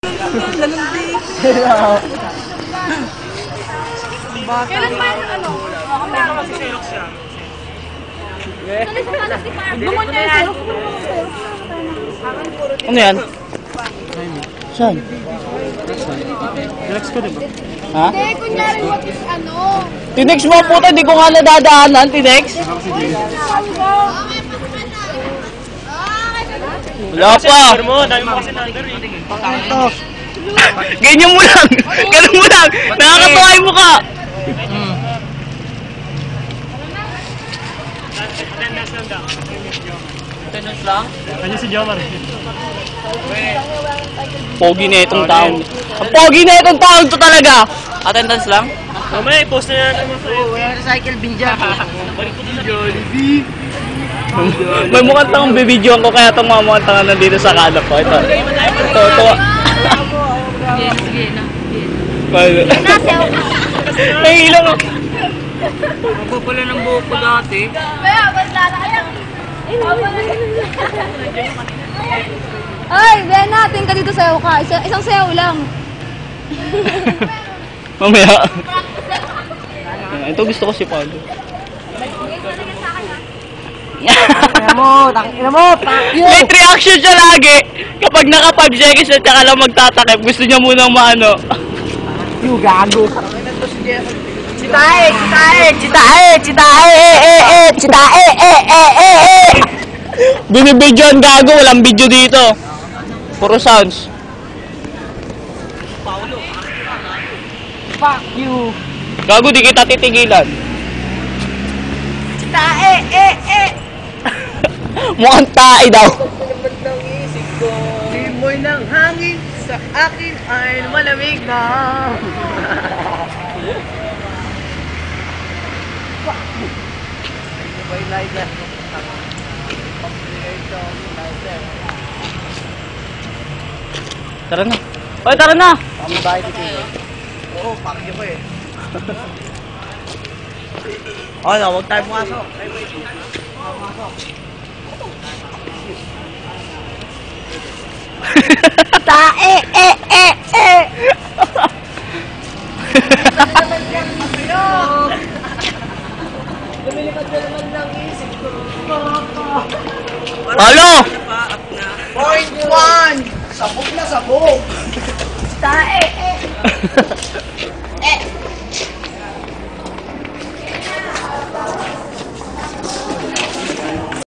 Kailan ba yung ano? Dumon niya yung Xerox. Ano yan? Saan? Relax ko diba? Ha? Hindi, kunyari what is ano? Tinex mo puta, di ko nga nadadaanan, Tinex. Wala pa. Dami mo kasi number eh. Ganyan mo lang. Ganun mo lang. Nakakatawa yung mukha. Attendance lang daw. Attendance lang? Ano si Jomar? Pogi na itong taong. Ang pogi na itong taong to talaga. Attendance lang? Mamaya, post na naman sa'yo. Recycle bin dyan. Balik ko na Jollibee. May mukhang tangang bibidyoan ko kaya itong mga mukhang tangang nandito sa kalap ko. Ito. Ito. Sige na. May ilang ako. Ako pala ng buhok ko dati. Kaya, basta na kaya. Ay, Ben natin ka dito sayaw ka. Isang sayaw lang. Mamaya. Ito gusto ko si Paulo. Late reaction siya lagi. Kapag naka 5 seconds na tsaka lang magtatakip, gusto niya munang maano. Yung gago. Chitae! Chitae! Chitae! Chitae! Chitae! Binibidyoan gago, walang video dito. Puro sounds. Fuck you! Gago, di kita titigilan. Chitae! Mukhang tae daw. Simoy ng hangin sa akin ay malamig na. Tara na. Oy, tara na. Oo, pakinggan ko eh. Ano, huwag tayo pumasok. Tae! Lumilipad na naman ng isip ko. Halo! Point 1! Sabog na sabog! Tae!